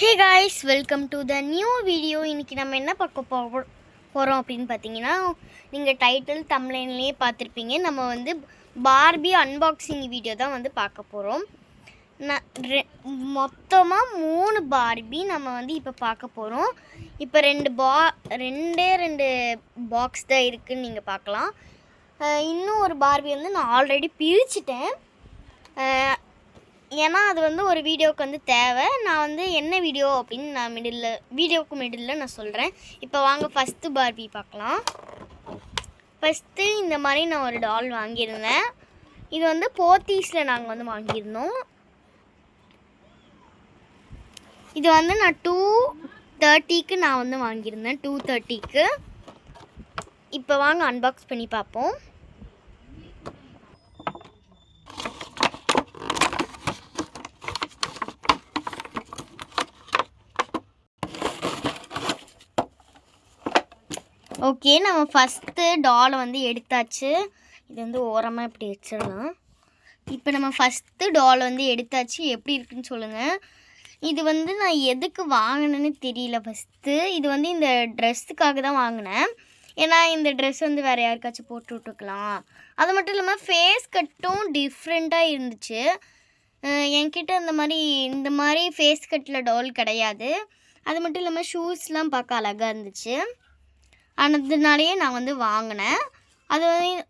Hey guys, welcome to the new video. இன்னைக்கு நம்ம என்ன பார்க்க போறோம் அப்படினு பாத்தீங்கன்னா, நீங்க டைட்டில் தம்ப்லைன்லயே பார்த்திருப்பீங்க. நம்ம வந்து பார்பி அன்பாக்சிங் வீடியோ தான் வந்து பார்க்க போறோம். மொத்தமா 3 பார்பி நம்ம வந்து இப்ப பார்க்க போறோம். இப்ப ரெண்டு பாக்ஸ் தான் இருக்குன்னு நீங்க பார்க்கலாம். இன்னும் ஒரு பார்பி வந்து நான் ஆல்ரெடி பிரிச்சிட்டேன். ஏன்னா அது வந்து ஒரு வீடியோவுக்கு வந்து தேவை. நான் வந்து என்ன வீடியோ அப்படின்னு நான் வீடியோவுக்கு மிடில் நான் சொல்கிறேன். இப்போ வாங்க ஃபஸ்ட்டு பார்பி பார்க்கலாம். ஃபஸ்ட்டு இந்த மாதிரி நான் ஒரு டால் வாங்கியிருந்தேன். இது வந்து போத்தீஸில் நாங்கள் வந்து வாங்கியிருந்தோம். இது வந்து நான் 230க்கு நான் வந்து வாங்கியிருந்தேன். 230க்கு. இப்போ வாங்க அன்பாக்ஸ் பண்ணி பார்ப்போம். ஓகே, நம்ம ஃபஸ்ட்டு டாலை வந்து எடுத்தாச்சு. இது வந்து ஓரமாக இப்படி வச்சிடலாம். இப்போ நம்ம ஃபஸ்ட்டு டால் வந்து எடுத்தாச்சு. எப்படி இருக்குன்னு சொல்லுங்கள். இது வந்து நான் எதுக்கு வாங்கினேன்னு தெரியல. ஃபஸ்ட்டு இது வந்து இந்த ட்ரெஸ்ஸுக்காக தான் வாங்கினேன். ஏன்னா இந்த ட்ரெஸ் வந்து வேறு யாருக்காச்சும் போட்டு விட்டுக்கலாம். அது மட்டும் இல்லாமல் ஃபேஸ் கட்டும் டிஃப்ரெண்ட்டாக இருந்துச்சு. என்கிட்ட இந்த மாதிரி ஃபேஸ் கட்டில் டால் கிடையாது. அது மட்டும் இல்லாமல் ஷூஸ்லாம் பார்க்க அழகாக இருந்துச்சு. அதனாலேயே நான் வந்து வாங்கினேன்.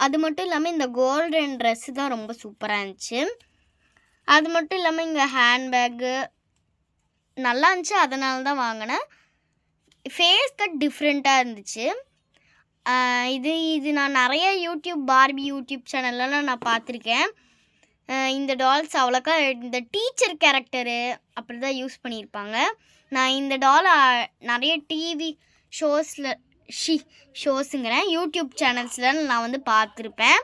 அது மட்டும் இல்லாமல் இந்த கோல்டன் ட்ரெஸ்ஸு தான் ரொம்ப சூப்பராக இருந்துச்சு. அது மட்டும் இல்லாமல் இங்கே ஹேண்ட்பேக்கு நல்லா இருந்துச்சு. அதனால தான் வாங்கினேன். ஃபேஸ் கட் டிஃப்ரெண்ட்டாக இருந்துச்சு. இது நான் நிறைய பார்பி யூடியூப் சேனல்லாம் நான் பார்த்துருக்கேன். இந்த டால்ஸ் அவ்வளோக்கா இந்த டீச்சர் கேரக்டரு அப்படி தான் யூஸ் பண்ணியிருப்பாங்க. நான் இந்த டாலை நிறைய டிவி ஷோஸுங்கிறேன் யூடியூப் சேனல்ஸில் நான் வந்து பார்த்துருப்பேன்.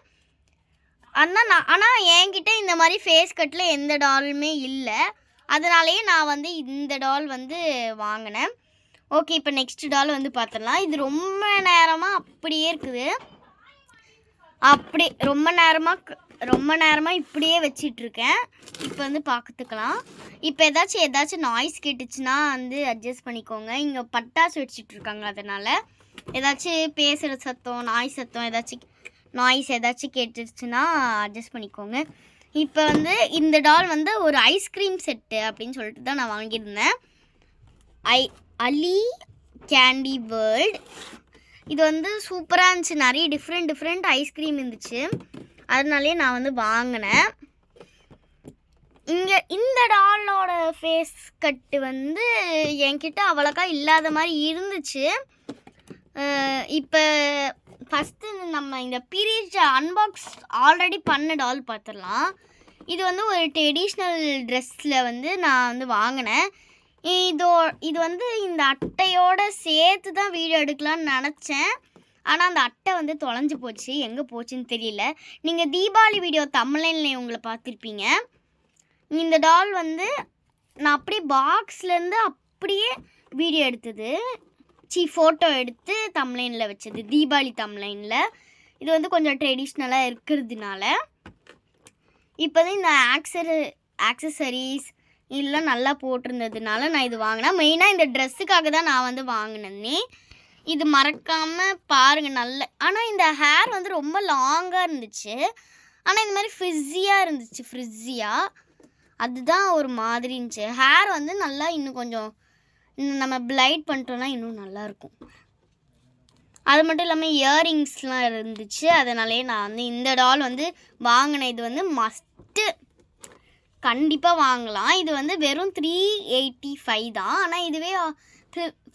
ஆனால் என்கிட்ட இந்த மாதிரி ஃபேஸ் கட்டில் எந்த டாலுமே இல்லை. அதனாலேயே நான் வந்து இந்த டால் வந்து வாங்கினேன். ஓகே, இப்போ நெக்ஸ்ட் டால் வந்து பார்த்துடலாம். இது ரொம்ப நேரமாக அப்படியே இருக்குது. அப்படி ரொம்ப நேரமாக இப்படியே வச்சிட்ருக்கேன். இப்போ வந்து பார்த்துக்கலாம். இப்போ ஏதாச்சும் நாய்ஸ் கேட்டுச்சுன்னா வந்து அட்ஜஸ்ட் பண்ணிக்கோங்க. இங்கே பட்டாசு வச்சிட்ருக்காங்க. அதனால் ஏதாச்சும் பேசுகிற சத்தம், நாய்ஸ் ஏதாச்சும் கேட்டுச்சுன்னா அட்ஜஸ்ட் பண்ணிக்கோங்க. இப்போ வந்து இந்த டால் வந்து ஒரு ஐஸ்கிரீம் செட்டு அப்படின்னு சொல்லிட்டு தான் நான் வாங்கியிருந்தேன். அலி கேண்டி வேர்ல்ட். இது வந்து சூப்பராக இருந்துச்சு. நிறைய டிஃப்ரெண்ட் ஐஸ்கிரீம் இருந்துச்சு. அதனாலே நான் வந்து வாங்கினேன். இங்கே இந்த டாலோட ஃபேஸ் கட்டு வந்து என்கிட்ட அவ்வளோக்கா இல்லாத மாதிரி இருந்துச்சு. இப்போ ஃபஸ்ட்டு நம்ம இந்த பீரியட் அன்பாக்ஸ் ஆல்ரெடி பண்ண டால் பார்த்துடலாம். இது வந்து ஒரு ட்ரெடிஷ்னல் ட்ரெஸ்ஸில் வந்து நான் வந்து வாங்கினேன். இது வந்து இந்த அட்டையோடு சேர்த்து தான் வீடியோ எடுக்கலான்னு நினச்சேன். ஆனால் அந்த அட்டை வந்து தொலைஞ்சு போச்சு. எங்கே போச்சுன்னு தெரியல. நீங்கள் தீபாவளி வீடியோ தம்ப்லைனில் உங்களை பார்த்துருப்பீங்க. இந்த டால் வந்து நான் அப்படியே பாக்ஸ்லேருந்து அப்படியே வீடியோ எடுத்தது. ஃபோட்டோ எடுத்து தம்ப்லைனில் வச்சது. தீபாவளி தம்ப்லைனில். இது வந்து கொஞ்சம் ட்ரெடிஷ்னலாக இருக்கிறதுனால இப்போ தான் இந்த ஆக்சசரிஸ் இதெல்லாம் நல்லா போட்டிருந்ததுனால நான் இது வாங்கினேன். மெயினாக இந்த ட்ரெஸ்ஸுக்காக தான் நான் வந்து வாங்கினேன்னே. இது மறக்காமல் பாருங்கள். ஆனால் இந்த ஹேர் வந்து ரொம்ப லாங்காக இருந்துச்சு. ஆனால் இந்த மாதிரி ஃப்ரிஸியாக அதுதான் ஒரு மாதிரி இருந்துச்சு. ஹேர் வந்து நல்லா இன்னும் கொஞ்சம் நம்ம பிளைட் பண்ணிட்டோன்னா இன்னும் நல்லாயிருக்கும். அது மட்டும் இல்லாமல் இயரிங்ஸ்லாம் இருந்துச்சு. அதனாலே நான் வந்து இந்த டால் வந்து வாங்கினேன். இது வந்து மஸ்ட்டு கண்டிப்பாக வாங்கலாம். இது வந்து வெறும் 385 தான். ஆனால் இதுவே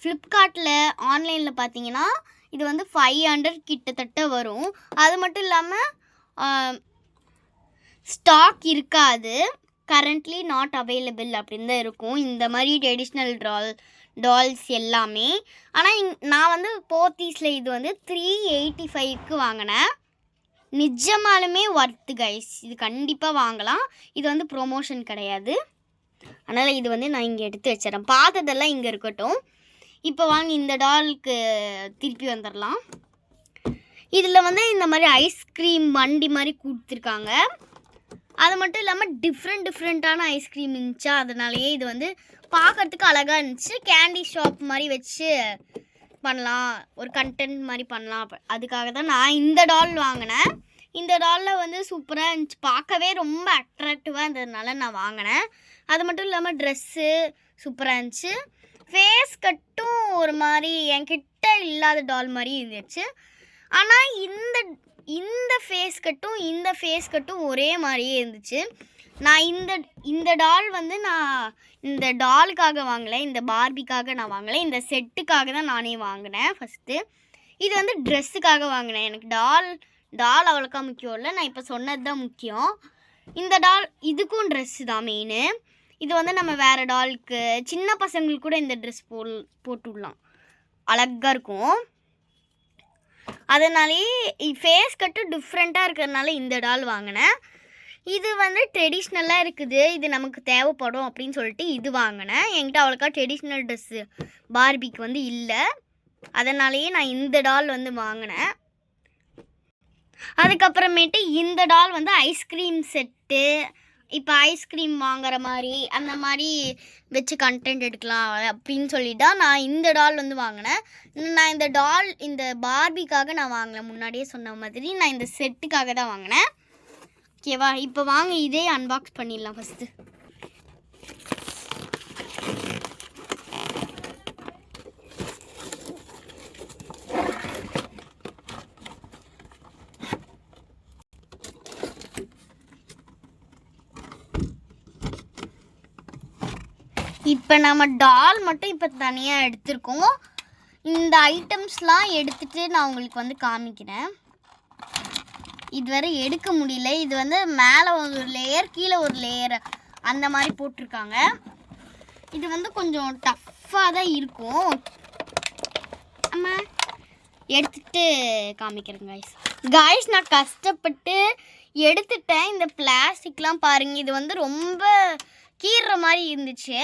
ஃப்ளிப்கார்ட்டில் ஆன்லைனில் பார்த்தீங்கன்னா இது வந்து 500 கிட்டத்தட்ட வரும். அது மட்டும் இல்லாமல் ஸ்டாக் இருக்காது. கரண்ட்லி நாட் அவைலபிள் அப்படின்னு தான் இருக்கும் இந்த மாதிரி ட்ரெடிஷ்னல் டால்ஸ் எல்லாமே. ஆனால் நான் வந்து போத்தீஸில் இது வந்து 385க்கு வாங்கினேன். நிஜமாலுமே ஒர்த்து கைஸ். இது கண்டிப்பாக வாங்கலாம். இது வந்து ப்ரொமோஷன் கிடையாது. அதனால் இது வந்து நான் இங்கே எடுத்து வச்சிடறேன். பார்த்ததெல்லாம் இங்கே இருக்கட்டும். இப்போ வாங்க இந்த டாலுக்கு திருப்பி வந்துடலாம். இதில் வந்து இந்த மாதிரி ஐஸ்கிரீம் வண்டி மாதிரி கொடுத்துருக்காங்க. அது மட்டும் இல்லாமல் டிஃப்ரெண்ட்டான ஐஸ்கிரீம் இருந்துச்சா, அதனாலேயே இது வந்து பார்க்குறதுக்கு அழகாக இருந்துச்சு. கேண்டி ஷாப் மாதிரி வச்சு பண்ணலாம், ஒரு கண்டென்ட் மாதிரி பண்ணலாம். அதுக்காக தான் நான் இந்த டால் வாங்கினேன். இந்த டாலில் வந்து சூப்பராக இருந்துச்சு, பார்க்கவே ரொம்ப அட்ராக்டிவாக இருந்ததுனால நான் வாங்கினேன். அது மட்டும் இல்லாமல் ட்ரெஸ்ஸு சூப்பராக இருந்துச்சு. ஃபேஸ் கட்டும் ஒரு மாதிரி என்கிட்ட இல்லாத டால் மாதிரி இருந்துச்சு. ஆனால் இந்த ஃபேஸ் கட்டும் ஒரே மாதிரியே இருந்துச்சு. நான் இந்த டால் வந்து நான் இந்த டாலுக்காக வாங்கலை, இந்த பார்பிக்காக நான் வாங்கலை, இந்த செட்டுக்காக தான் நானே வாங்கினேன் ஃபஸ்ட்டு. இது வந்து ட்ரெஸ்ஸுக்காக வாங்கினேன். எனக்கு டால் அவ்வளோக்கா முக்கியம் இல்லை, நான் இப்போ சொன்னது தான் முக்கியம். இந்த டால் இதுக்கும் ட்ரெஸ்ஸு தான் மெயினு. இது வந்து நம்ம வேறு டாலுக்கு சின்ன பசங்களுக்கு கூட இந்த ட்ரெஸ் போட்டு விடலாம், அழகாக இருக்கும். அதனாலே ஃபேஸ் கட்டு டிஃப்ரெண்ட்டாக இருக்கிறதுனால இந்த டால் வாங்கினேன். இது வந்து ட்ரெடிஷ்னலாக இருக்குது, இது நமக்கு தேவைப்படும் அப்படின்னு சொல்லிட்டு இது வாங்கினேன். என்கிட்ட அவ்வளோக்கா ட்ரெடிஷ்னல் ட்ரெஸ்ஸு பார்பிக்கு வந்து இல்லை, அதனாலேயே நான் இந்த டால் வந்து வாங்கினேன். அதுக்கப்புறமேட்டு இந்த டால் வந்து ஐஸ்கிரீம் செட்டு, இப்போ ஐஸ்கிரீம் வாங்குற மாதிரி அந்த மாதிரி வச்சு கண்டென்ட் எடுக்கலாம் அப்படின்னு சொல்லிட்டு தான் நான் இந்த டால் வந்து வாங்கினேன். நான் இந்த பார்பிக்காக நான் வாங்கலை, முன்னாடியே சொன்ன மாதிரி நான் இந்த செட்டுக்காக தான் வாங்கினேன். ஓகேவா, இப்போ வாங்க இதே அன்பாக்ஸ் பண்ணிடலாம் ஃபஸ்ட்டு. இப்போ நம்ம டால் மட்டும் இப்போ தனியாக எடுத்திருக்கோம். இந்த ஐட்டம்ஸ்லாம் எடுத்துகிட்டு நான் உங்களுக்கு வந்து காமிக்கிறேன். இதுவரை எடுக்க முடியல, இது வந்து மேலே ஒரு லேயர் கீழே ஒரு லேயர் அந்த மாதிரி போட்டிருக்காங்க. இது வந்து கொஞ்சம் டஃப்பாக தான் இருக்கும். அம்மா எடுத்துகிட்டு காமிக்கிறேன் காய்ஸ். நான் கஷ்டப்பட்டு எடுத்துட்டேன். இந்த பிளாஸ்டிக்லாம் பாருங்கள், இது வந்து ரொம்ப கீறுற மாதிரி இருந்துச்சு.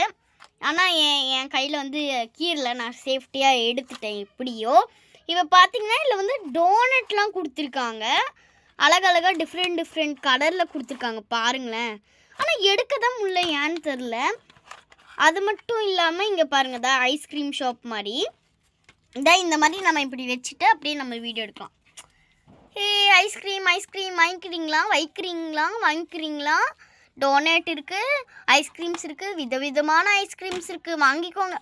ஆனால் என் கையில் வந்து கீரல, நான் சேஃப்டியாக எடுத்துட்டேன் எப்படியோ. இப்போ பார்த்தீங்கன்னா இதில் வந்து டோனட்லாம் கொடுத்துருக்காங்க, அழகழகாக டிஃப்ரெண்ட் கலரில் கொடுத்துருக்காங்க பாருங்களேன். ஆனால் எடுக்க தான் முடியல, ஏன்னு தெரில. அது மட்டும் இல்லாமல் இங்கே பாருங்கள், தான் ஐஸ்கிரீம் ஷாப் மாதிரி இதான் இந்த மாதிரி நம்ம இப்படி வச்சுட்டு அப்படியே நம்ம வீடியோ எடுக்கலாம். ஐஸ்கிரீம் வாங்கிக்கிறீங்களா? டோனட் இருக்குது, ஐஸ்கிரீம்ஸ் இருக்குது, விதவிதமான ஐஸ்கிரீம்ஸ் இருக்குது. வாங்கிக்கோங்க.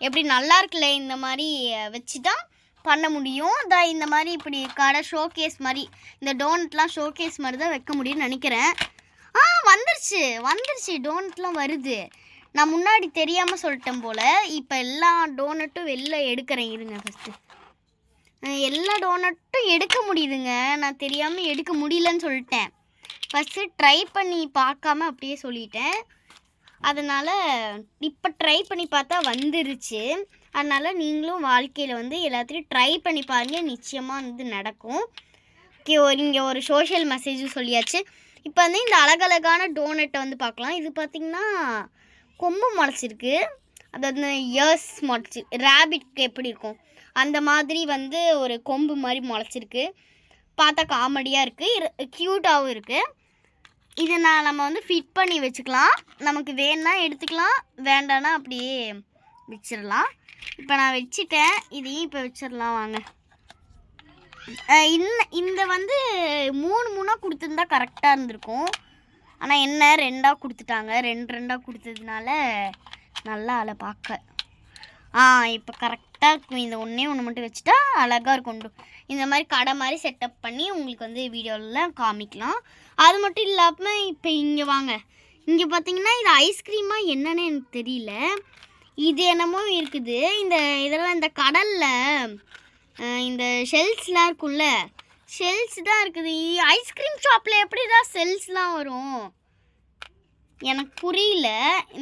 எப்படி நல்லா இருக்குல்ல, இந்த மாதிரி வச்சு தான் பண்ண முடியும். இந்த மாதிரி இப்படி கடை ஷோகேஸ் மாதிரி, இந்த டோனட்லாம் ஷோகேஸ் மாதிரி தான் வைக்க முடியும்னு நினைக்கிறேன். வந்துருச்சு டோனட்லாம் வருது. நான் முன்னாடி தெரியாமல் சொல்லிட்டேன் போல். இப்போ எல்லா டோனட்டும் வெளில எடுக்கிறேன், இருங்க ஃபஸ்ட்டு. எல்லா டோனட்டும் எடுக்க முடியுதுங்க, நான் தெரியாமல் எடுக்க முடியலன்னு சொல்லிட்டேன். ஃபஸ்ட்டு ட்ரை பண்ணி பார்க்காம அப்படியே சொல்லிட்டேன். அதனால் இப்போ ட்ரை பண்ணி பார்த்தா வந்துருச்சு. அதனால் நீங்களும் வாழ்க்கையில் வந்து எல்லாத்தையும் ட்ரை பண்ணி பாருங்கள், நிச்சயமாக வந்து நடக்கும். இங்கே ஒரு சோஷியல் மெசேஜும் சொல்லியாச்சு. இப்போ வந்து இந்த அழகழகான டோனட்டை வந்து பார்க்கலாம். இது பார்த்திங்கன்னா கொம்பு முளைச்சிருக்கு, அதாவது இயர்ஸ் முளைச்சி ரேபிட்க்கு எப்படி இருக்கும் அந்த மாதிரி வந்து ஒரு கொம்பு மாதிரி முளைச்சிருக்கு. பார்த்தா காமெடியாக இருக்குது, க்யூட்டாகவும் இருக்குது. இதை நம்ம வந்து ஃபிட் பண்ணி வச்சுக்கலாம். நமக்கு வேணுன்னா எடுத்துக்கலாம், வேண்டான்னா அப்படியே வச்சிடலாம். இப்போ நான் வச்சுட்டேன், இதையும் இப்போ வச்சிடலாம் வாங்க. இந்த வந்து 3 கொடுத்துருந்தா கரெக்டாக இருந்திருக்கும். ஆனால் என்ன 2ஆக கொடுத்துட்டாங்க, 2 கொடுத்ததுனால நல்லா அதை பார்க்க இப்போ கரெக்டாக இருக்கும். இந்த ஒன்று மட்டும் வச்சுட்டா அழகாக இருக்கும். இந்த மாதிரி கடை மாதிரி செட்டப் பண்ணி உங்களுக்கு வந்து வீடியோவில் காமிக்கலாம். அது மட்டும் இல்லாமல் இப்போ இங்கே வாங்க, இங்கே பார்த்தீங்கன்னா இது ஐஸ்கிரீமாக என்னன்னு எனக்கு தெரியல, இது என்னமோ இருக்குது. இதெல்லாம் இந்த கடலில் இந்த ஷெல்ஸ்லாம் இருக்கும்ல, ஷெல்ஸ் தான் இருக்குது. ஐஸ்கிரீம் ஷாப்பில் எப்படி தான் ஷெல்ஸ்லாம் வரும் எனக்கு புரியல.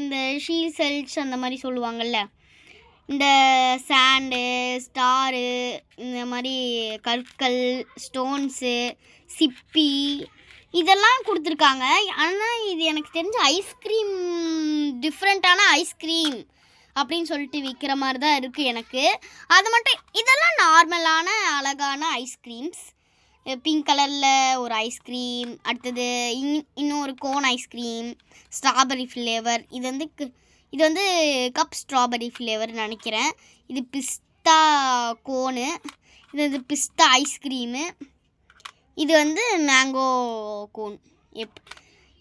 இந்த ஷெல்ஸ் அந்த மாதிரி சொல்லுவாங்கள்ல, இந்த சாண்டு, ஸ்டாரு, இந்த மாதிரி கற்கள், ஸ்டோன்ஸு, சிப்பி இதெல்லாம் கொடுத்துருக்காங்க. ஆனால் இது எனக்கு தெரிஞ்ச ஐஸ்கிரீம், டிஃப்ரெண்ட்டான ஐஸ்கிரீம் அப்படின்னு சொல்லிட்டு விற்கிற மாதிரி தான் இருக்குது எனக்கு. அது மட்டும் இதெல்லாம் நார்மலான அழகான ஐஸ்கிரீம்ஸ். பிங்க் கலரில் ஒரு ஐஸ்கிரீம், அடுத்தது இன்னொரு கோன் ஐஸ்கிரீம், ஸ்ட்ராபெரி ஃப்ளேவர். இது வந்து கப் ஸ்ட்ராபெரி ஃப்ளேவர்னு நினைக்கிறேன். இது பிஸ்தா கோனு, இது வந்து பிஸ்தா ஐஸ்கிரீமு, இது வந்து மேங்கோ கோன்.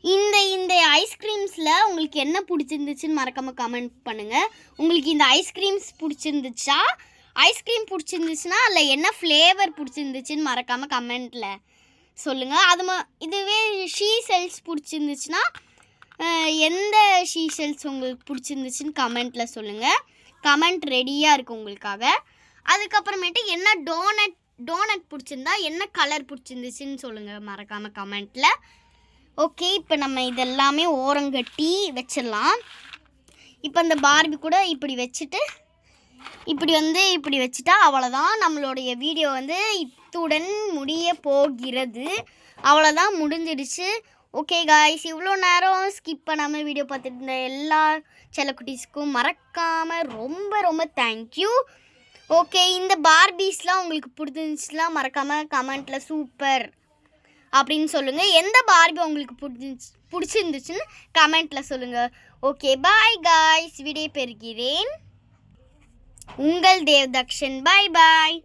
இந்த ஐஸ்கிரீம்ஸில் உங்களுக்கு என்ன பிடிச்சிருந்துச்சுன்னு மறக்காமல் கமெண்ட் பண்ணுங்கள். உங்களுக்கு இந்த ஐஸ்கிரீம் பிடிச்சிருந்துச்சுன்னா அதில் என்ன ஃப்ளேவர் பிடிச்சிருந்துச்சுன்னு மறக்காமல் கமெண்ட்டில் சொல்லுங்கள். இதுவே ஷீ ஷெல்ஸ் பிடிச்சிருந்துச்சுன்னா எந்த ஷீ ஷெல்ஸ் உங்களுக்கு பிடிச்சிருந்துச்சுன்னு கமெண்ட்டில் சொல்லுங்கள். கமெண்ட் ரெடியாக இருக்குது உங்களுக்காக. அதுக்கப்புறமேட்டு என்ன டோனட் பிடிச்சிருந்தா என்ன கலர் பிடிச்சிருந்துச்சுன்னு சொல்லுங்கள் மறக்காமல் கமெண்ட்டில். ஓகே, இப்போ நம்ம இதெல்லாமே ஓரங்கட்டி வச்சிடலாம். இப்போ அந்த பார்பி கூட இப்படி வச்சுட்டு இப்படி வச்சுட்டா அவ்வளோதான். நம்மளுடைய வீடியோ வந்து இத்துடன் முடிய போகிறது. அவ்வளோதான், முடிஞ்சிடுச்சு. ஓகே காய்ஸ், இவ்வளோ நேரம் ஸ்கிப் பண்ணாமல் வீடியோ பார்த்துட்டு இருந்த எல்லா செல்லக்குட்டீஸ்க்கும் மறக்காமல் ரொம்ப ரொம்ப தேங்க்யூ. ஓகே, இந்த பார்பீஸ்லாம் உங்களுக்கு பிடிச்சிருந்துச்சுன்னா மறக்காமல் கமெண்ட்டில் சூப்பர் அப்படின்னு சொல்லுங்கள். எந்த பார்பி உங்களுக்கு பிடிச்சிருந்துச்சுன்னு கமெண்ட்டில் சொல்லுங்கள். ஓகே, பாய் காய்ஸ், விடை பெறுகிறேன். உங்கள் தேவ்தக்ஷன். பாய் பாய்.